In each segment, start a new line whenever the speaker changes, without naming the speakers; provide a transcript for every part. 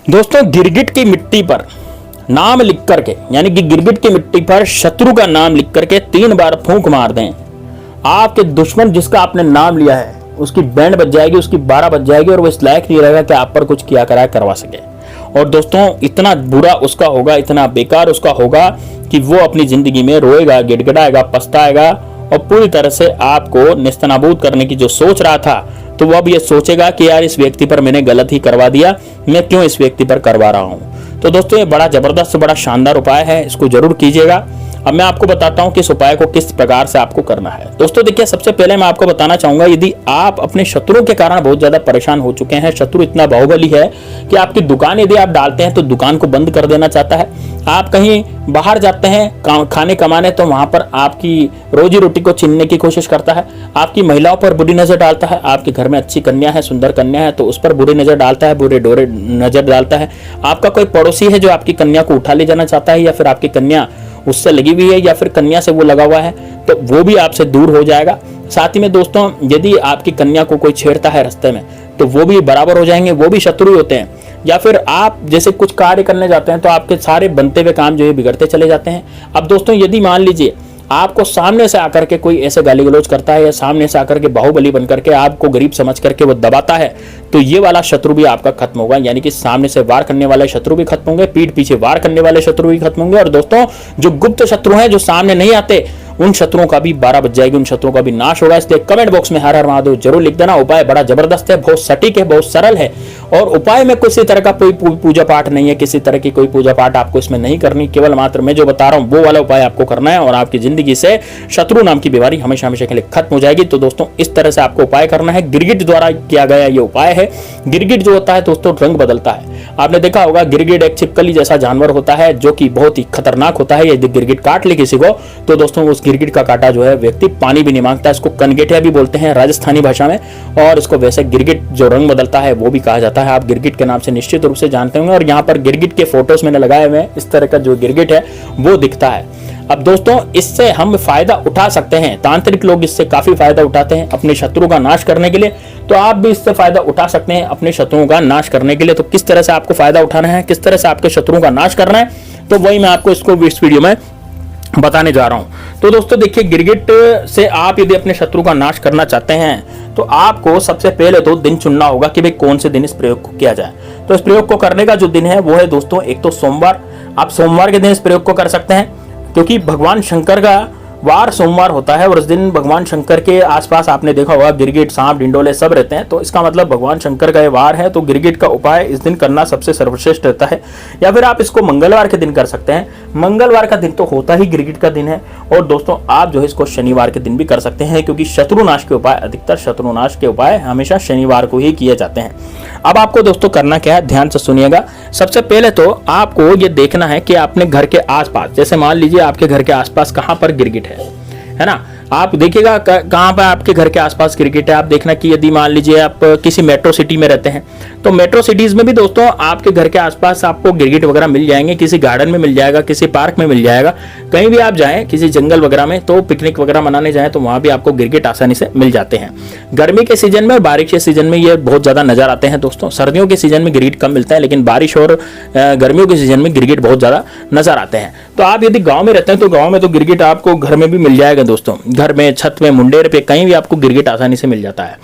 दोस्तों गिरगिट की मिट्टी पर नाम लिख करके, यानी कि गिरगिट की मिट्टी पर शत्रु का नाम लिख करके 3 बार फूंक मार दें, आपके दुश्मन जिसका आपने नाम लिया है उसकी बैंड बज जाएगी, उसकी 12 बज जाएगी और वो इस लायक नहीं रहेगा कि आप पर कुछ किया कराया करवा सके। और दोस्तों इतना बुरा उसका होगा, इतना बेकार उसका होगा कि वो अपनी जिंदगी में रोएगा, गिड़गिड़ाएगा, पछताएगा और पूरी तरह से आपको नेस्तनाबूद करने की जो सोच रहा था, तो वो अब ये सोचेगा कि यार इस व्यक्ति पर मैंने गलत ही करवा दिया, मैं क्यों इस व्यक्ति पर करवा रहा हूं। तो दोस्तों ये बड़ा जबरदस्त, बड़ा शानदार उपाय है, इसको जरूर कीजिएगा। अब मैं आपको बताता हूं कि इस उपाय को किस प्रकार से आपको करना है। दोस्तों देखिए, सबसे पहले मैं आपको बताना चाहूंगा, यदि आप अपने शत्रु के कारण बहुत ज्यादा परेशान हो चुके हैं, शत्रु इतना बाहुबली है कि आपकी दुकान यदि आप डालते हैं तो दुकान को बंद कर देना चाहता है, आप कहीं बाहर जाते हैं खाने कमाने तो वहां पर आपकी रोजी रोटी को छीनने की कोशिश करता है, आपकी महिलाओं पर बुरी नजर डालता है, आपके घर में अच्छी कन्या है, सुंदर कन्या है तो उस पर बुरी नजर डालता है, बुरे डोरे नजर डालता है, आपका कोई पड़ोसी है जो आपकी कन्या को उठा ले जाना चाहता है, या फिर आपकी कन्या उससे लगी हुई है, या फिर कन्या से वो लगा हुआ है, तो वो भी आपसे दूर हो जाएगा। साथ ही में दोस्तों यदि आपकी कन्या को कोई छेड़ता है रास्ते में तो वो भी बराबर हो जाएंगे, वो भी शत्रु होते हैं। या फिर आप जैसे कुछ कार्य करने जाते हैं तो आपके सारे बनते हुए काम जो है बिगड़ते चले जाते हैं। अब दोस्तों यदि मान लीजिए आपको सामने से आकर के कोई ऐसे गाली गलौज करता है, या सामने से आकर के बाहुबली बनकर के आपको गरीब समझ करके वो दबाता है, तो ये वाला शत्रु भी आपका खत्म होगा। यानी कि सामने से वार करने वाले शत्रु भी खत्म होंगे, पीठ पीछे वार करने वाले शत्रु भी खत्म होंगे। और दोस्तों जो गुप्त शत्रु हैं, जो सामने नहीं आते, उन शत्रुओं का भी 12 बज जाएगी, उन शत्रुओं का भी नाश होगा। इसलिए कमेंट बॉक्स में हर हर महादेव जरूर लिख देना। उपाय बड़ा जबरदस्त है, बहुत सटीक है, बहुत सरल है, और उपाय में किसी तरह का कोई पूजा पाठ नहीं है, किसी तरह की कोई पूजा पाठ आपको इसमें नहीं करनी, केवल मात्र मैं जो बता रहा हूं वो वाला उपाय आपको करना है और आपकी जिंदगी से शत्रु नाम की बीमारी हमेशा हमेशा के लिए खत्म हो जाएगी। तो दोस्तों इस तरह से आपको उपाय करना है। गिरगिट द्वारा किया गया ये उपाय है। गिरगिट जो होता है दोस्तों रंग बदलता है, आपने देखा होगा, गिरगिट एक छिपकली जैसा जानवर होता है जो कि बहुत ही खतरनाक होता है। यदि गिरगिट काट ले किसी को तो दोस्तों उस गिरगिट का काटा जो है व्यक्ति पानी भी नहीं मांगता। इसको कनगेटिया भी बोलते हैं राजस्थानी भाषा में, और इसको वैसे गिरगिट जो रंग बदलता है वो भी कहा जाता है। आप गिरगिट के नाम से निश्चित रूप से जानते होंगे, और यहाँ पर गिरगिट के फोटोज मैंने लगाए हुए हैं। इस तरह का जो गिरगिट है वो दिखता है। अब दोस्तों इससे हम फायदा उठा सकते हैं, तांत्रिक लोग इससे काफी फायदा उठाते हैं अपने शत्रु का नाश करने के लिए, तो आप भी इससे फायदा उठा सकते हैं अपने शत्रुओं का नाश करने के लिए। तो किस तरह से आपको फायदा उठाना है, किस तरह से आपके शत्रुओं का नाश करना है, तो वही मैं आपको इसको इस वीडियो में बताने जा रहा हूं। तो दोस्तों देखिए, गिरगिट से आप यदि अपने शत्रु का नाश करना चाहते हैं तो आपको सबसे पहले तो दिन चुनना होगा कि भाई कौन से दिन इस प्रयोग को किया जाए। तो इस प्रयोग को करने का जो दिन है वो है दोस्तों एक तो सोमवार। आप सोमवार के दिन इस प्रयोग को कर सकते हैं, क्योंकि भगवान शंकर का वार सोमवार होता है, और इस दिन भगवान शंकर के आसपास आपने देखा होगा गिरगिट, सांप, डिंडोले सब रहते हैं, तो इसका मतलब भगवान शंकर का ये वार है। तो गिरगिट का उपाय इस दिन करना सबसे सर्वश्रेष्ठ रहता है। या फिर आप इसको मंगलवार के दिन कर सकते हैं, मंगलवार का दिन तो होता ही गिरगिट का दिन है। और दोस्तों आप जो है इसको शनिवार के दिन भी कर सकते हैं, क्योंकि शत्रुनाश के उपाय, अधिकतर शत्रुनाश के उपाय हमेशा शनिवार को ही किए जाते हैं। अब आपको दोस्तों करना क्या है, ध्यान से सुनिएगा। सबसे पहले तो आपको ये देखना है कि आपने घर के आसपास, जैसे मान लीजिए आपके घर के आसपास कहां पर गिरगिट है ना, आप देखिएगा कहां पर आपके घर के आसपास गिरगिट है। आप देखना कि यदि मान लीजिए आप किसी मेट्रो सिटी में रहते हैं तो मेट्रो सिटीज में भी दोस्तों आपके घर के आसपास आपको गिरगिट वगैरह मिल जाएंगे, किसी गार्डन में मिल जाएगा, किसी पार्क में मिल जाएगा, कहीं भी आप जाएं किसी जंगल वगैरह में, तो पिकनिक वगैरह मनाने जाएं तो वहां भी आपको गिरगिट आसानी से मिल जाते हैं। गर्मी के सीजन में, बारिश के सीजन में ये बहुत ज्यादा नजर आते हैं दोस्तों। सर्दियों के सीजन में गिरगिट कम मिलता है, लेकिन बारिश और गर्मियों के सीजन में गिरगिट बहुत ज्यादा नजर आते हैं। तो आप यदि गाँव में रहते हैं तो गाँव में तो गिरगिट आपको घर में भी मिल जाएगा दोस्तों, घर में, छत में, मुंडेर पे, कहीं भी आपको गिरगिट आसानी से मिल जाता है।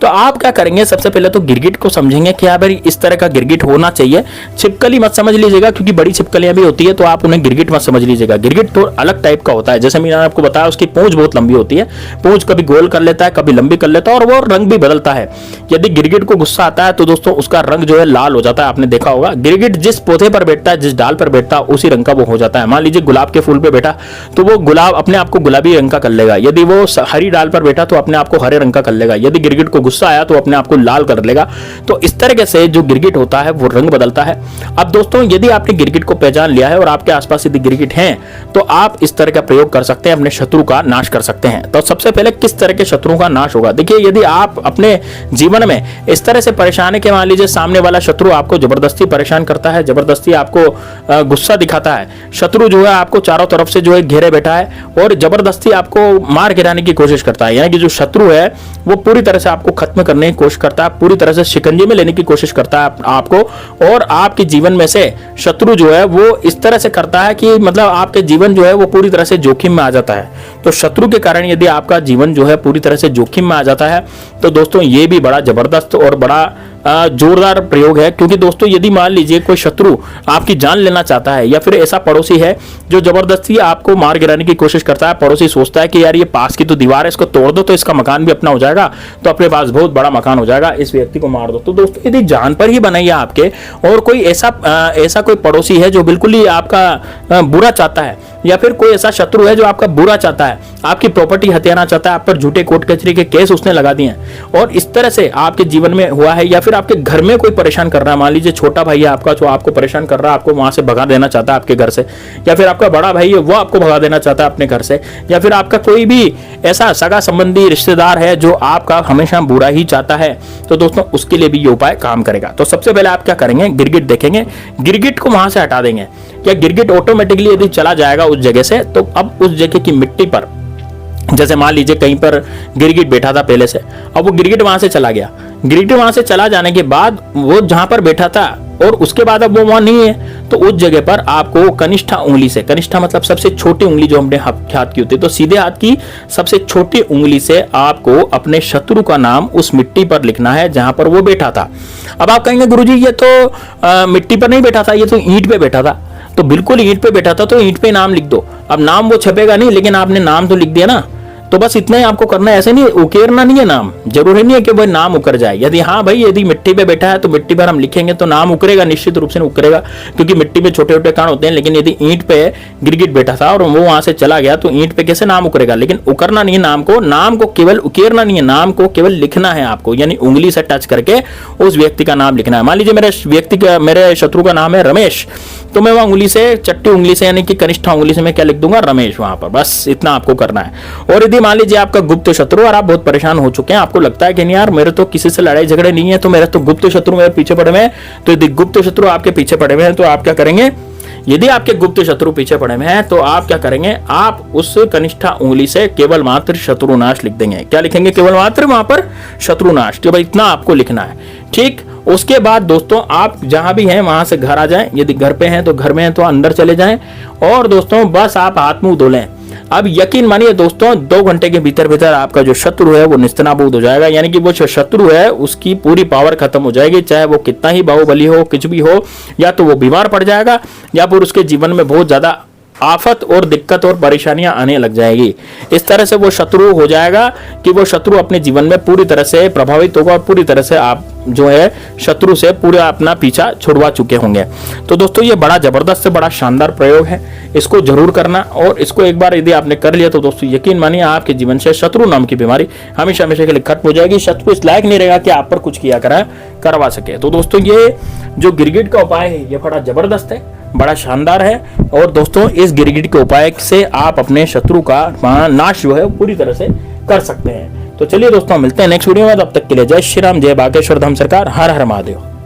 तो आप क्या करेंगे, सबसे पहले तो गिरगिट को समझेंगे कि यार भाई इस तरह का गिरगिट होना चाहिए। छिपकली मत समझ लीजिएगा, क्योंकि बड़ी छिपकलियां भी होती है तो आप उन्हें गिरगिट मत समझ लीजिएगा। गिरगिट तो अलग टाइप का होता है, जैसे मैंने आपको बताया उसकी पूंछ बहुत लंबी होती है, पूंछ कभी गोल कर लेता है, कभी लंबी कर लेता है, और वो रंग भी बदलता है। यदि गिरगिट को गुस्सा आता है तो दोस्तों उसका रंग जो है लाल हो जाता है, आपने देखा होगा। गिरगिट जिस पौधे पर बैठता है, जिस डाल पर बैठता है, उसी रंग का वो हो जाता है। मान लीजिए गुलाब के फूल पे बैठा तो वो गुलाब अपने आप को गुलाबी रंग का कर लेगा, यदि वो हरी डाल पर बैठा तो अपने आप को हरे रंग का कर लेगा, यदि गिरगिट को गुस्सा आया तो अपने आप को लाल कर लेगा। तो इस तरीके से जो गिरगिट होता है वो रंग बदलता है। अब दोस्तों यदि आपने गिरगिट को पहचान लिया है और आपके आसपास यदि गिरगिट हैं तो आप इस तरह का प्रयोग कर सकते हैं, अपने शत्रु का नाश कर सकते हैं। तो सबसे पहले किस तरह के शत्रुओं का नाश होगा, देखिए यदि आप अपने जीवन में इस तरह से परेशान है कि मान लीजिए सामने वाला शत्रु आपको जबरदस्ती परेशान करता है, जबरदस्ती आपको गुस्सा दिखाता है, शत्रु जो है आपको चारों तरफ से जो है घेरे बैठा है और जबरदस्ती आपको मार गिराने की कोशिश करता है, यानी कि जो शत्रु है वो पूरी तरह से आपको खत्म करने की कोशिश करता है, पूरी तरह से शिकंजे में लेने की कोशिश करता है आपको। और आपके जीवन में से शत्रु जो है वो इस तरह से करता है कि मतलब आपके जीवन जो है वो पूरी तरह से जोखिम में आ जाता है। तो शत्रु के कारण यदि आपका जीवन जो है पूरी तरह से जोखिम में आ जाता है तो दोस्तों ये भी बड़ा जबरदस्त और बड़ा जोरदार प्रयोग है। क्योंकि दोस्तों यदि मान लीजिए कोई शत्रु आपकी जान लेना चाहता है या फिर ऐसा पड़ोसी है जो जबरदस्ती आपको मार गिराने की कोशिश करता है, पड़ोसी सोचता है कि यार ये पास की तो दीवार है, इसको तोड़ दो तो इसका मकान भी अपना हो जाएगा, तो अपने पास बहुत बड़ा मकान हो जाएगा, इस व्यक्ति को मार दो। तो दोस्तों यदि जान पर ही बनाई है आपके और कोई ऐसा कोई पड़ोसी है जो बिल्कुल ही आपका बुरा चाहता है, या फिर कोई ऐसा शत्रु है जो आपका बुरा चाहता है, आपकी प्रॉपर्टी हथियाना चाहता है, आप पर झूठे कोर्ट कचहरी के केस उसने लगा दिए हैं और इस तरह से आपके जीवन में हुआ है, या फिर आपके घर में कोई परेशान कर रहा है, मान लीजिए छोटा भाई है आपका जो आपको परेशान कर रहा है, आपको वहां से भगा देना चाहता है आपके घर से, या फिर आपका बड़ा भाई है वो आपको भगा देना चाहता है अपने घर से, या फिर आपका कोई भी ऐसा सगा संबंधी रिश्तेदार है जो आपका हमेशा बुरा ही चाहता है, तो दोस्तों उसके लिए भी ये उपाय काम करेगा। तो सबसे पहले आप क्या करेंगे, गिरगिट देखेंगे, गिरगिट को वहां से हटा देंगे। क्या गिरगिट ऑटोमेटिकली यदि चला जाएगा उस जगह से, तो अब उस जगह की मिट्टी पर, जैसे मान लीजिए कहीं पर गिरगिट बैठा था पहले से, अब वो गिरगिट वहां से चला गया, गिरगिट वहां से चला जाने के बाद वो जहां पर बैठा था और उसके बाद अब वो वहां नहीं है, तो उस जगह पर आपको कनिष्ठा उंगली से, कनिष्ठा मतलब सबसे छोटी उंगली जो हमने हाथ की होती है, तो सीधे हाथ की सबसे छोटी उंगली से आपको अपने शत्रु का नाम उस मिट्टी पर लिखना है जहां पर वो बैठा था। अब आप कहेंगे गुरुजी ये तो मिट्टी पर नहीं बैठा था, ये तो ईंट पे बैठा था। तो बिल्कुल ईंट पे बैठा था तो ईंट पे नाम लिख दो। अब नाम वो छपेगा नहीं, लेकिन आपने नाम तो लिख दिया ना, तो बस इतना ही आपको करना है। ऐसे नहीं उकेरना नहीं है नाम, जरूरी नहीं है कि भाई नाम उकर जाए। यदि हाँ भाई यदि मिट्टी पे बैठा है तो मिट्टी पर हम लिखेंगे तो नाम उकरेगा, निश्चित रूप से उकरेगा, क्योंकि मिट्टी पे छोटे छोटे कण होते हैं। लेकिन यदि ईंट पे गिरगिट बैठा था और वो वहां से चला गया तो ईंट पे कैसे नाम उकरेगा। लेकिन उकरना नहीं है नाम को केवल उकेरना नहीं है, नाम को केवल लिखना है आपको, यानी उंगली से टच करके उस व्यक्ति का नाम लिखना है। मान लीजिए मेरे शत्रु का नाम है रमेश, तो मैं वहां उंगली से, चट्टी उंगली से यानी कि कनिष्ठा उंगली से मैं क्या लिख दूंगा, रमेश वहां पर, बस इतना आपको करना है। और यदि मान लीजिए आपका गुप्त शत्रु और आप बहुत परेशान हो चुके हैं, आपको लगता है कि नहीं यार मेरे तो किसी से लड़ाई झगड़े नहीं है, तो मेरे तो गुप्त शत्रु मेरे पीछे पड़े हुए हैं, तो यदि गुप्त शत्रु आपके पीछे पड़े हुए हैं तो आप क्या करेंगे, यदि आपके गुप्त शत्रु पीछे पड़े हुए हैं तो आप क्या करेंगे, आप उस कनिष्ठा उंगली से केवल मात्र शत्रुनाश लिख देंगे। क्या लिखेंगे, केवल मात्र वहां पर शत्रुनाश, केवल इतना आपको लिखना है। ठीक, उसके बाद दोस्तों आप जहां भी हैं वहां से घर आ जाएं, यदि घर पे हैं तो घर में हैं तो अंदर चले जाएं और दोस्तों बस आप हाथ मुंह धो लें। अब यकीन मानिए दोस्तों 2 घंटे के भीतर भीतर आपका जो शत्रु है वो निस्तनाबूद हो जाएगा, यानी कि वो जो शत्रु है उसकी पूरी पावर खत्म हो जाएगी, चाहे वो कितना ही बाहुबली हो, कुछ भी हो, या तो वो बीमार पड़ जाएगा या फिर उसके जीवन में बहुत ज्यादा आफत और दिक्कत और परेशानियां आने लग जाएगी। इस तरह से वो शत्रु हो जाएगा कि वो शत्रु अपने जीवन में पूरी तरह से प्रभावित होगा और पूरी तरह से आप जो है शत्रु से पूरा अपना पीछा छुड़वा चुके होंगे। तो दोस्तों ये बड़ा जबरदस्त से बड़ा शानदार प्रयोग है, इसको जरूर करना। और इसको एक बार यदि आपने कर लिया तो दोस्तों यकीन मानिए आपके जीवन से शत्रु नाम की बीमारी हमेशा हमेशा के लिए खत्म हो जाएगी। शत्रु इस लायक नहीं रहेगा कि आप पर कुछ किया करवा सके। तो दोस्तों ये जो गिरगिट का उपाय है ये बड़ा जबरदस्त है, बड़ा शानदार है। और दोस्तों इस गिरगिट के उपाय से आप अपने शत्रु का नाश जो है पूरी तरह से कर सकते हैं। तो चलिए दोस्तों मिलते हैं नेक्स्ट वीडियो में, तब तक के लिए जय श्री राम, जय बागेश्वर धाम सरकार, हर हर महादेव।